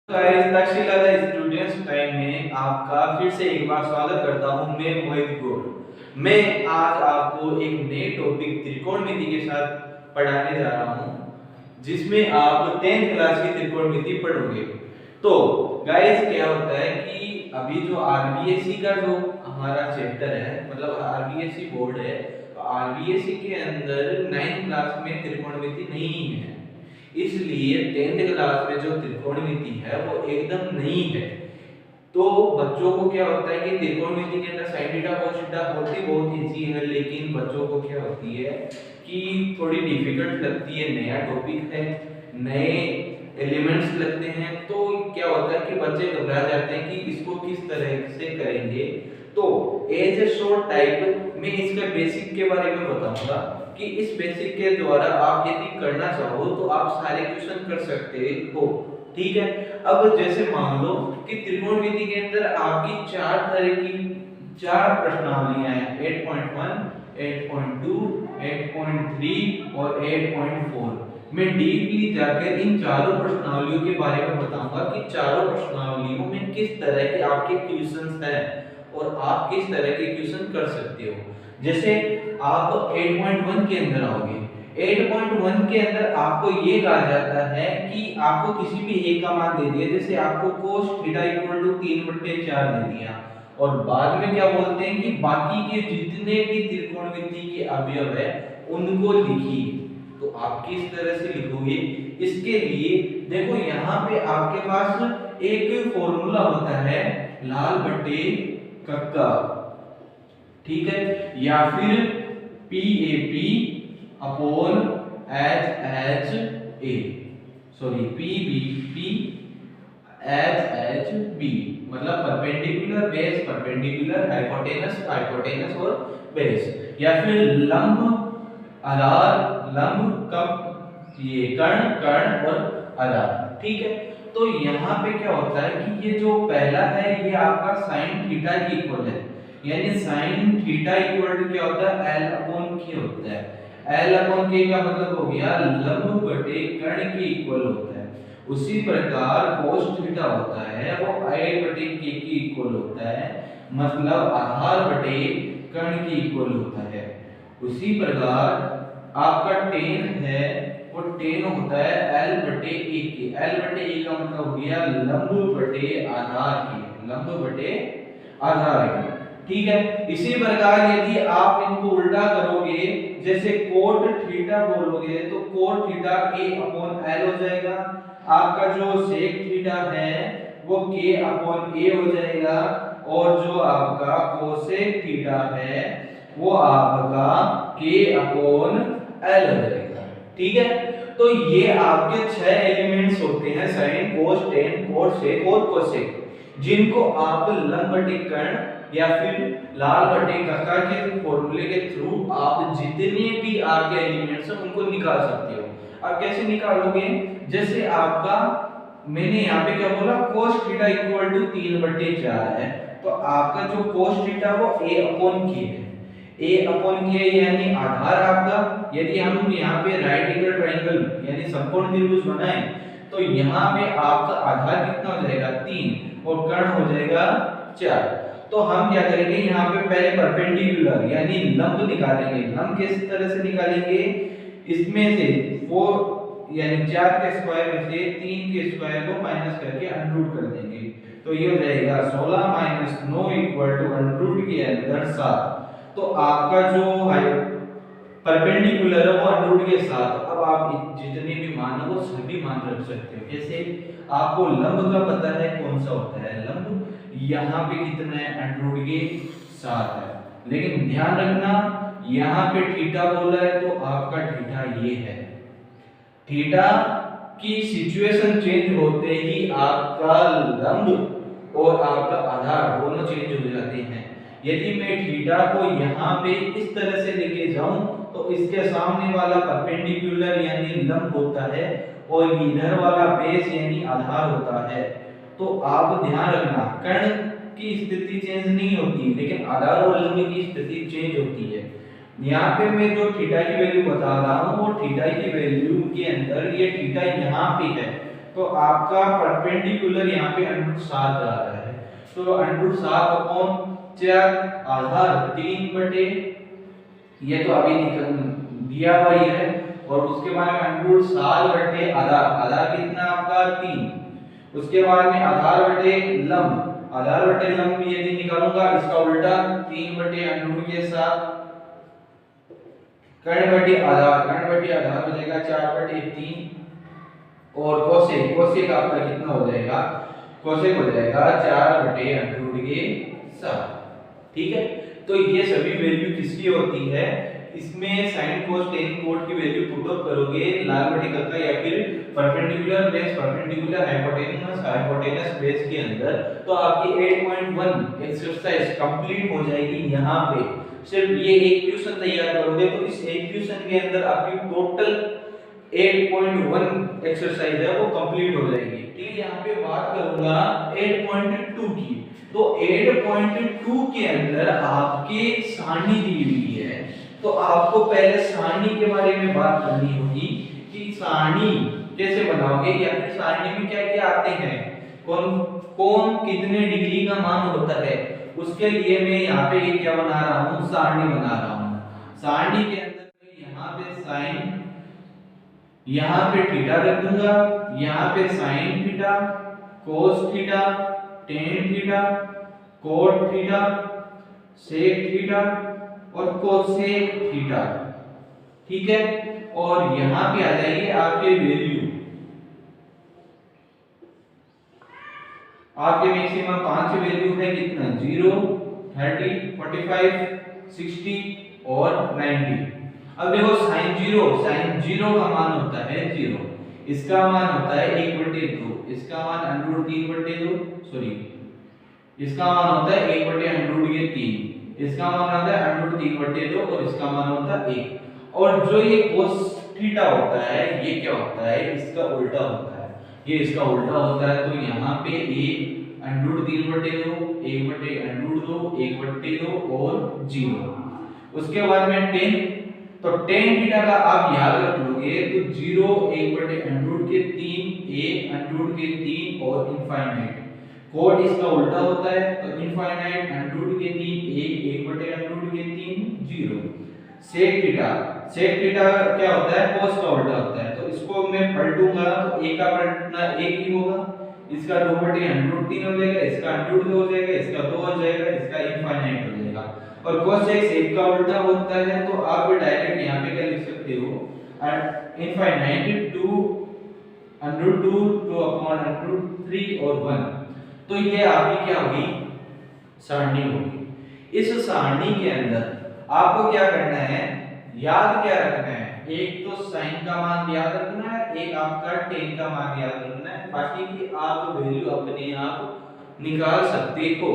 Guys Takshashila the students time में आपका फिर से एक बार स्वागत करता हूं। मैं मोहित गौड़। मैं आज आपको एक नए टॉपिक त्रिकोणमिति के साथ पढ़ाने जा रहा हूं, जिसमें आप 10th क्लास की त्रिकोणमिति पढ़ोगे। तो गाइस क्या होता है कि अभी जो आरबीएससी का जो हमारा चैप्टर है, मतलब आरबीएससी बोर्ड है, तो आरबीएससी के अंदर 9th क्लास में त्रिकोणमिति नहीं है, इसलिए 10th क्लास में जो त्रिकोणमिति है वो एकदम नई है। तो बच्चों को क्या होता है कि त्रिकोणमिति के अंदर sin थीटा cos थीटा होती बहुत इजी है, लेकिन बच्चों को क्या होती है कि थोड़ी डिफिकल्ट लगती है, नया टॉपिक है, नए एलिमेंट्स लगते हैं, तो क्या होता है कि बच्चे घबरा जाते हैं कि इसको किस तरह से करेंगे। तो एज ए शॉर्ट टाइप में इसका बेसिक के बारे में बताऊंगा कि इस बेसिक के द्वारा आप यदि करना चाहो तो आप सारे क्वेश्चन कर सकते हो। ठीक है, अब जैसे मान लो कि त्रिकोणमिति के अंदर आपकी चार तरह की चार प्रश्नावलियां हैं, 8.1, 8.2, 8.3 और 8.4। मैं डीपली जाकर इन चारों प्रश्नावलियों के बारे में बताऊंगा कि चारों प्रश्नावलियों में किस तरह के आपके क्वेश्चंस हैं और आप किस तरह के क्वेश्चन कर सकते हो। जैसे आप 8.1 के अंदर आओगे, 8.1 के अंदर आपको ये कहा जाता है कि आपको किसी भी एक का मान दे दिया, जैसे आपको cos थीटा इक्वल टू 3/4 दे दिया, और बाद में क्या बोलते हैं कि बाकी के जितने भी त्रिकोणमिति के अवयव है उनको लिखिए। तो आप किस तरह से लिखोगे, इसके लिए देखो यहाँ पे आपके पास एक फॉर्मूला होता है लाल बटे कक्का, ठीक है, या फिर PAP upon HHA, sorry PBP HHB, मतलब perpendicular base perpendicular, hypotenuse hypotenuse और बेस, या फिर लंब आधार लंब कप ये कर्ण कर्ण और आधार। ठीक है, तो यहाँ पे क्या होता है कि ये जो पहला है ये आपका sin थीटा की इक्वल है, यानी sin थीटा इक्वल टू क्या होता है L अपॉन K होता है। L अपॉन K का मतलब हो गया लंब बटे कर्ण के इक्वल होता है। उसी प्रकार cos थीटा होता है वो I बटे K के इक्वल होता है, मतलब आधार बटे कर्ण के इक्वल होता है। उसी प्रकार आपका tan है वो tan होता है L बटे A के। L बटे A का मतलब हो गया लंब बटे आधार के, लंब बटे आधार के। ठीक है, इसी प्रकार यदि आप इनको उल्टा करोगे, जैसे कोट थीटा बोलोगे तो cot theta a upon l हो जाएगा, आपका जो सेक थीटा है वो k अपॉन a हो जाएगा, और जो आपका कोसेक थीटा है वो आपका k अपॉन l हो जाएगा। ठीक है, तो ये आपके 6 एलिमेंट्स होते हैं, sine cos tan cot sec और कोसेक, जिनको आप लंब बटे कर्ण या फिर लाल बटे कक्का के फॉर्मूले के थ्रू आप जितने भी आपके एलिमेंट्स हैं उनको निकाल सकते हो। अब कैसे निकालोगे, जैसे आपका मैंने यहाँ पे क्या बोला cos थीटा इक्वल टू 3/4 है, तो आपका जो cos थीटा वो a अपॉन k है। a अपॉन k यानी आधार आपका, यदि हम यहाँ पे राइट एंगल ट्रायंगल यानी समकोण त्रिभुज बनाएं तो यहाँ पे आपका आधार कितना हो जाएगा 3 और कर्ण हो जाएगा 4। तो हम क्या करेंगे, यहाँ पे पहले परपेंडिकुलर यानी लंब निकालेंगे। लंब किस तरह से निकालेंगे, इसमें से 4 यानी 4 के स्क्वायर में से 3 के स्क्वायर को माइनस करके अंडर कर देंगे, तो ये हो जाएगा 16 माइनस 9 इक्वल टू अंडर के अंदर 7। तो आपका जो परपेंडिकुलर है वो अंडर के साथ। अब आप जितने भी मान है वो सभी मान रख सकते हो। जैसे आपको लंब का पता है कौन सा होता है, लंब यहाँ पे कितना है अंडर के 7 है, लेकिन ध्यान रखना यहाँ पे थीटा बोला है तो आपका थीटा ये है। थीटा की सिचुएशन चेंज होते ही आपका लंब और आपका आधार दोनों चेंज हो जाते हैं। यदि मैं थीटा को यहाँ पे इस तरह से लेके जाऊं तो इसके सामने वाला परपेंडिकुलर यानी लंब होता है और इधर वाला बेस यानी आधार होता है। तो आप ध्यान रखना कर्ण की स्थिति चेंज नहीं होती, लेकिन आधार और लंब की स्थिति चेंज होती है। यहाँ पे मैं जो थीटा की वैल्यू बता रहा हूँ वो थीटा की वैल्यू के अंदर ये थीटा यहाँ पे है, तो आपका परपेंडिकुलर यहाँ पे √7 जा रहा है, तो √7/4 आधार 3/, ये तो अभी दिया हुआ ही है, और उसके बाद में √7/, आधार कितना आपका 3, उसके बाद में आधार बटे लंब, आधार बटे लंब यदि निकालूंगा इसका उल्टा 3/√7, कर्ण बटे आधार हो जाएगा 4/3, और कोसेक आपका कितना हो जाएगा, कोसेक हो जाएगा 4/√7। ठीक है, तो ये सभी वैल्यू किसकी होती है, इसमें sin cos tan cot की वैल्यू पुट अप करोगे लाल वर्टिकल का या फिर perpendicular base perpendicular hypotenuse base के अंदर, तो आपकी 8.1 एक्सरसाइज कंप्लीट हो जाएगी। यहाँ पे सिर्फ ये एक क्वेश्चन तैयार करोगे तो इस एक क्वेश्चन के अंदर आपकी टोटल 8.1 एक्सरसाइज है वो कंप्लीट हो जाएगी। ठीक है, यहाँ पे बात करूंगा 8.2 की, तो 8.2 के अंदर आपके सारणी दी हुई है, तो आपको पहले सारणी के बारे में बात करनी होगी कि सारणी कैसे बनाओगे, या फिर सारणी में क्या क्या आते हैं, कौन कितने डिग्री का मान होता है, उसके लिए मैं यहाँ पे क्या बना रहा हूँ, सारणी बना रहा हूँ। सारणी के अंदर यहाँ पे साइन, यहाँ पे थीटा रख दूंगा, यहाँ पे sine theta, cos theta, tan theta, cot theta, sec theta और कोसेक थीटा। ठीक है, और यहाँ पे आ जाएंगे आपके वैल्यू, आपके मैक्सिमम 5 वैल्यू है कितना, 0, 30, 45, 60 और 90। अब देखो sin 0 का मान होता है 0, इसका मान होता है 1/2, इसका मान √3/2, सॉरी इसका मान होता है 1/√3, इसका मान होता है √3/2 और इसका मान होता है 1। और जो ये cos थीटा होता है ये क्या होता है, इसका उल्टा होता है, ये इसका उल्टा होता है, तो यहाँ पे 1√3/2, 1/√2, 1/2 और 0। उसके बाद में 10, तो tan थीटा का आप याद रख लोगे तो 0, 1/√3, 1/3 और इनफाइनाइट। कोड इसका उल्टा होता है, तो इनफाइनाइट √3, 1/√3, 0। सेक थीटा क्या होता है, cos का उल्टा होता है, तो इसको मैं पलटूंगा तो एक का पलटना एक ही होगा, इसका 2/√3 हो जाएगा, इसका √2 हो जाएगा, इसका 2 हो जाएगा, इसका इनफाइनाइट हो जाएगा। और cosec सेक का उल्टा होता है, तो आप डायरेक्ट यहाँ पे क्या लिख सकते हो, इनफाइनाइट टू √2, 2/√3 और 1। तो ये आपकी क्या होगी, सारणी होगी। इस सारणी के अंदर आपको क्या करना है, याद क्या रखना है, एक तो साइन का मान याद रखना है, एक आपका टेन का मान याद रखना है, बाकी की आप वैल्यू अपने आप निकाल सकते हो।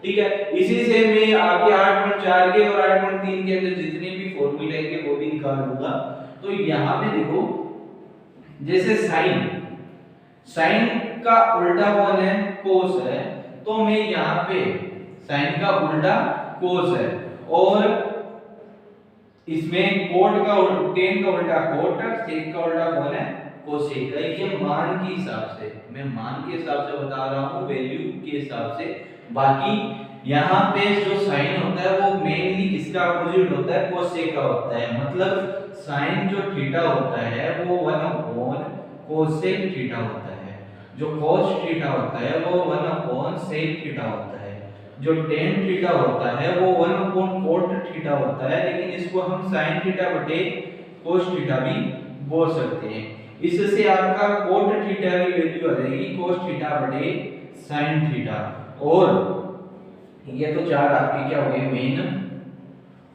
ठीक है, इसी से मैं आपके 8.4 के और 8.3 के अंदर जितने भी फॉर्मूले हैं वो भी निकाल लूंगा। तो यहाँ पे देखो, जैसे साइन का उल्टा कौन है, कोस है, तो मैं यहाँ पे साइन का उल्टा कोस है, और इसमें कोट का टेन का उल्टा कोट, सेक का उल्टा कौन है, कोसेक है। ये मान के हिसाब से, मैं मान के हिसाब से बता रहा हूँ, वैल्यू के हिसाब से। बाकी यहाँ पे जो साइन होता है वो मेनली किसका अपोजिट होता है, कोसेक का होता है। मतलब साइन जो थीटा होता है वो 1/कोसेक थीटा होता है, जो कोस थीटा होता है वो 1/सेक थीटा होता है, जो टेन थीटा होता है वो 1/कोट थीटा होता है, लेकिन इसको हम साइन थीटा बटे कोस थीटा भी बोल सकते हैं। इससे आपका कोट थीटा की वैल्यू आ जाएगी कोस थीटा बटे साइन थीटा। और ये तो चार आपके क्या हो गए, मेन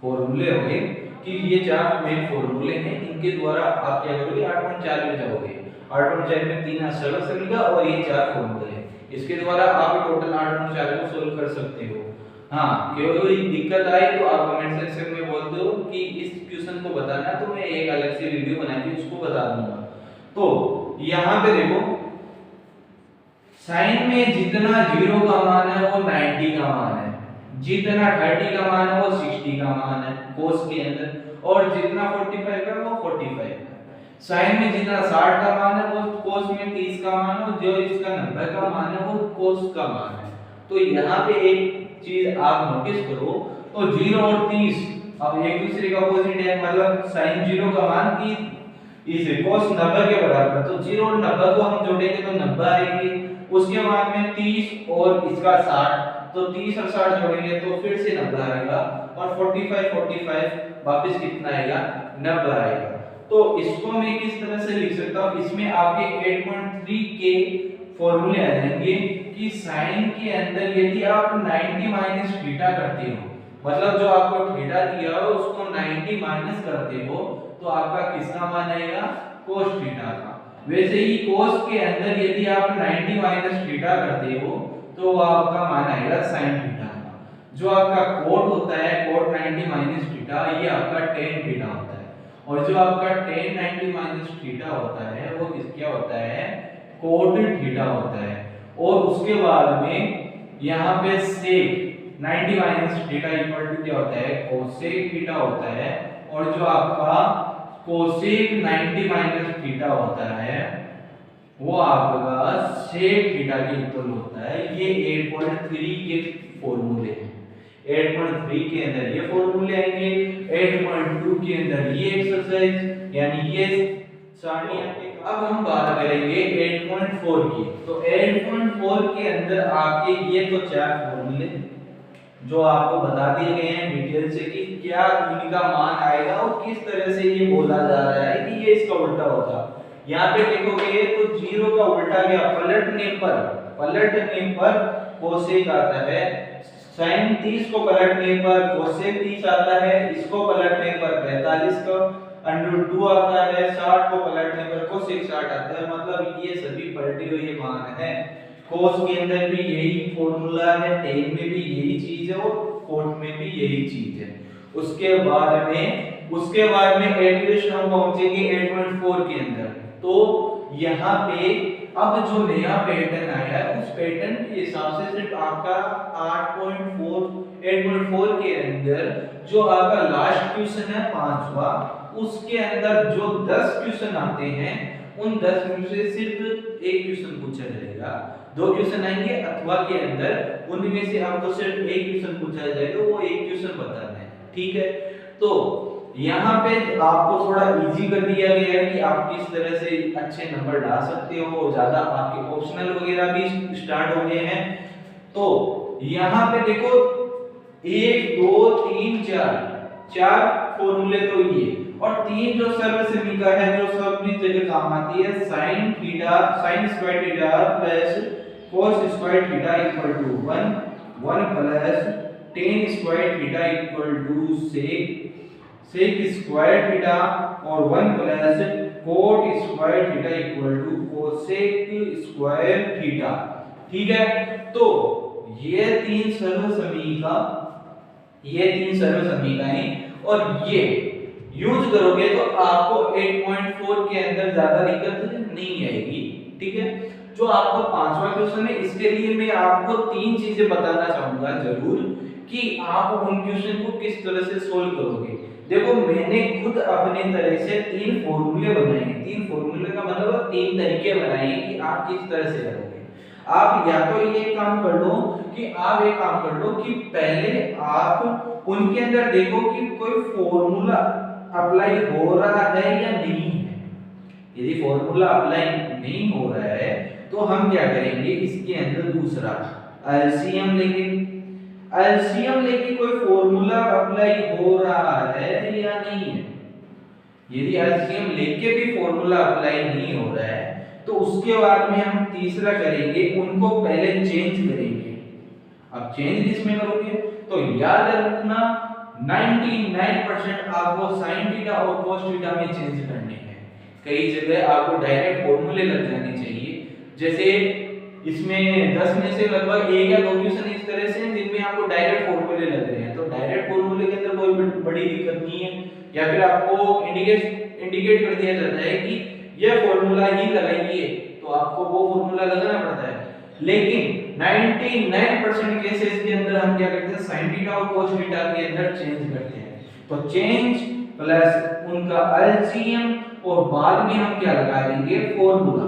फॉर्मूले हो गए, कि ये चार मेन फॉर्मूले हैं, इनके द्वारा आप क्या करोगे, 8.4 में जाओगे, 8.4 में 3 सरल समीकरण और ये चार फॉर्मूले हैं, इसके द्वारा आप टोटल 8.4 को सोल्व कर सकते हो। हाँ, कोई दिक्कत आए तो आप कमेंट सेक्शन में बोल दो कि इस क्वेश्चन को बताना, तो मैं एक अलग से वीडियो बना के उसको बता दूंगा। तो यहाँ पे देखो, साइन में जितना 0 का मान है वो 90 का मान है, जितना 30 का मान है वो 60 का मान है कोस के अंदर, और जितना 45 है वो 45 है। साइन में जितना 60 का मान है वो कोस में 30 का मान है, जो इसका 90 का मान है वो कोस का मान है। तो यहाँ पे एक चीज आप नोटिस करो, तो 0 और 30 अब एक दूसरे का अपोजिट है, मतलब साइन 0 का मान 30 इसे cos 90 के बराबर, तो 0 और 90 को हम जोड़ेंगे तो 90 आएगी। उसके बाद में 30 और इसका 60, तो 30 और 60 जोड़ेंगे तो फिर से 90 आएगा, और 45 वापस कितना आएगा 90 आएगा। तो इसको मैं किस तरह से लिख सकता हूँ, इसमें आपके 8.3 के फॉर्मूले आ जाएंगे कि साइन के अंदर यदि आप 90 माइनस थीटा करते हो, मतलब जो आपको थीटा दिया हो उसको 90 माइनस करते हो, तो आपका किसका मान आएगा cos थीटा का। वैसे ही cos के अंदर यदि आप 90 माइनस थीटा करते हो तो आपका मान आएगा sin थीटा का। जो आपका cot होता है cot 90 माइनस थीटा, ये आपका tan थीटा होता है, और जो आपका tan 90 माइनस थीटा होता है वो किसका होता है cot थीटा होता है। और उसके बाद में यहाँ पे sec 90 minus theta equal to क्या होता है cosec थीटा होता है, और जो आपका cosec 90 माइनस थीटा होता है वो आपका sec थीटा के इक्वल होता है। ये 8.3 के फॉर्मूले हैं। 8.3 के अंदर ये फॉर्मूले आएंगे, 8.2 के अंदर ये एक्सरसाइज यानी ये सारणियां। अब हम बात करेंगे 8.4 की। तो 8.4 के अंदर आपके ये तो चार फॉर्मूले जो आपको बता दिए गए हैं डिटेल से कि क्या इनका मान आएगा और किस तरह से ये बोला जा रहा है कि ये इसका उल्टा होगा। यहाँ पे देखोगे तो 0 का उल्टा क्या पलटने पर कोसेक आता है, sin 30 को पलटने पर कोसेक 30 आता है, इसको पलटने पर 45 का √2 आता है, 60 को पलटने पर कोसेक 60 आता है। मतलब ये सभी पलटे हुए मान है। cos के अंदर भी यही फॉर्मूला है, tan में भी यही चीज है और cot में भी यही चीज है। उसके बाद में एटलीस्ट हम पहुंचेंगे 8.4 के अंदर। तो यहाँ पे अब जो नया पैटर्न आया है उस पैटर्न के हिसाब से सिर्फ आपका 8.4 के अंदर जो आपका लास्ट क्वेश्चन है 5वां, उसके अंदर जो 10 क्वेश्चन आते हैं उन 10 में से सिर्फ एक क्वेश्चन पूछा जाएगा, 2 क्वेश्चन आएंगे अथवा के अंदर, उनमें से आपको सिर्फ एक क्वेश्चन पूछा जाएगा, वो एक क्वेश्चन बताना है। ठीक है, तो यहाँ पे आपको थोड़ा इजी कर दिया गया है कि आप किस तरह से अच्छे नंबर ला सकते हो, ज्यादा आपके ऑप्शनल वगैरह भी स्टार्ट हो गए हैं। तो यहाँ पे देखो 1 2 3 4 फॉर्मूले तो ये, और 3 जो सर्वसमीका है जो सभी जगह काम आती है, sin square theta plus cos square theta equal to 1 plus tan square theta equal to sec square theta और 1 plus cot square theta equal to cosec square theta. ठीक है, तो ये तीन सर्वसमीकाएं और ये यूज करोगे तो आपको 8.4 के अंदर ज्यादा दिक्कत नहीं आएगी। ठीक है, जो आपको 5वां क्वेश्चन है इसके लिए मैं आपको 3 चीजें बताना चाहूंगा जरूर कि आप उन क्वेश्चन को किस तरह से सोल्व करोगे। देखो मैंने खुद अपने तरह से 3 फॉर्मूले बनाए हैं। 3 फॉर्मूले का मतलब 3 तरीके बनाए हैं कि आप किस तरह से करोगे। आप या तो ये काम कर लो कि पहले आप उनके अंदर देखो कि कोई फॉर्मूला अप्लाई हो रहा है या नहीं है। यदि फॉर्मूला अप्लाई नहीं हो रहा है तो हम क्या करेंगे, इसके अंदर दूसरा एलसीएम लेके कोई फॉर्मूला अप्लाई हो रहा है या नहीं है। यदि एलसीएम लेके भी फॉर्मूला अप्लाई नहीं हो रहा है तो उसके बाद में हम तीसरा करेंगे, उनको पहले चेंज करेंगे। अब चेंज किसमें करोगे, तो याद रखना 99% आपको sin थीटा और cos थीटा में चेंज करने हैं। कई जगह आपको डायरेक्ट फॉर्मूले लग जाने चाहिए, जैसे इसमें 10 में से लगभग 1 या 2 क्वेश्चन इस तरह से हैं जिनमें आपको डायरेक्ट फॉर्मूले लग रहे हैं। तो डायरेक्ट फॉर्मूले के अंदर कोई बड़ी दिक्कत नहीं है, या फिर आपको इंडिकेट कर दिया जाता है कि यह फॉर्मूला ही लगाइए तो आपको वो फॉर्मूला लगाना पड़ता है। लेकिन 99% केसेस के अंदर हम क्या करते हैं, sin थीटा और cos थीटा के अंदर चेंज करते हैं। तो चेंज प्लस उनका एलसीएम और बाद में हम क्या लगा देंगे, फॉर्मूला।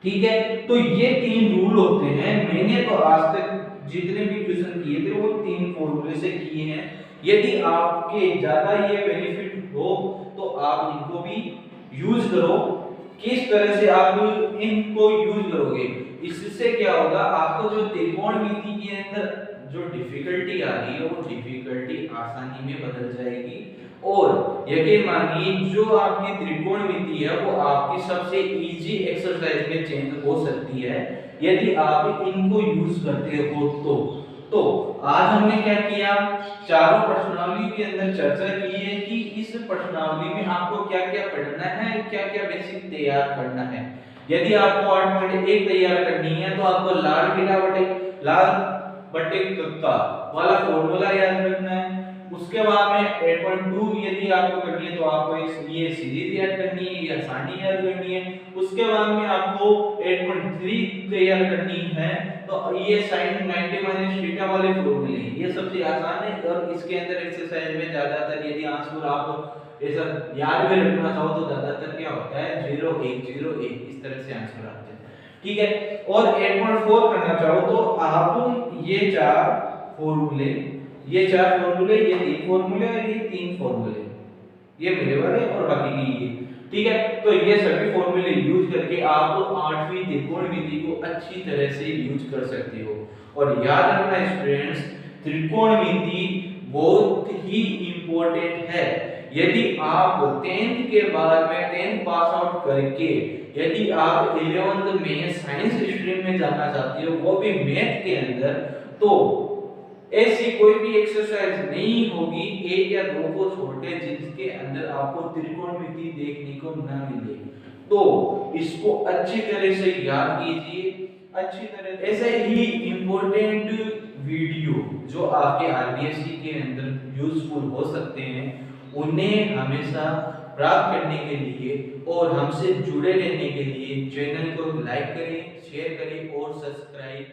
ठीक है, तो ये 3 रूल होते हैं। मैंने तो आज तक जितने भी क्वेश्चन किए थे वो 3 फॉर्मूले से किए हैं। यदि आपके ज्यादा ये बेनिफिट हो तो आप इनको भी यूज करो। किस तरह से आप इनको यूज करोगे, इससे क्या होगा, आपको जो त्रिकोणमिति के अंदर जो डिफिकल्टी आ रही है वो डिफिकल्टी आसानी में बदल जाएगी। और यकीन मानिए जो आपकी त्रिकोणमिति है वो आपकी सबसे इजी एक्सरसाइज में चेंज हो सकती है यदि आप इनको यूज करते हो तो आज हमने क्या किया, चारों प्रश्नावली के अंदर चर्चा की है कि इस प्रश्नावली में आपको क्या-क्या पढ़ना है, क्या-क्या बेसिक तैयार करना है। यदि आपको 8.1 तैयार करनी है तो आपको लाल बटे का वाला फॉर्मूला याद रखना है। उसके बाद में 8.2 यदि आपको करनी है तो आपको ये सीरीज याद करनी है या सारणी याद करनी है। उसके बाद में आपको 8.3 तैयार करनी है तो ये sin 90 - थीटा वाले फॉर्मूले हैं, ये सबसे आसान है। और इसके अंदर एक्सरसाइज में ज्यादातर यदि आंसर आप ऐसा याद में रखना चाहो तो ज्यादातर क्या होता है 0 1 0 1 इस तरह से आंसर आते हैं। ठीक है, और 8.4 करना चाहो तो आप ये 4 फॉर्मूले, ये 3 फॉर्मूले और ये 3 फॉर्मूले, ये मेरे वाले और बाकी की ये। ठीक है, तो ये सभी फॉर्मूले यूज करके आप 8वीं त्रिकोणमिति को अच्छी तरह से यूज कर सकते हो। और याद रखना स्टूडेंट्स, त्रिकोणमिति बहुत ही इंपॉर्टेंट है। यदि आप 10th के बाद में 10th पास आउट करके यदि आप 11th में साइंस स्ट्रीम में जाना चाहते हो वो भी मैथ के अंदर, तो ऐसी कोई भी एक्सरसाइज नहीं होगी 1 या 2 को छोड़ के जिसके अंदर आपको त्रिकोणमिति देखने को ना मिले। तो इसको अच्छी तरह से याद कीजिए, अच्छी तरह। ऐसे ही इंपॉर्टेंट वीडियो जो आपके आरबीएससी के अंदर यूजफुल हो सकते हैं उन्हें हमेशा प्राप्त करने के लिए और हमसे जुड़े रहने के लिए चैनल को लाइक करें, शेयर करें और सब्सक्राइब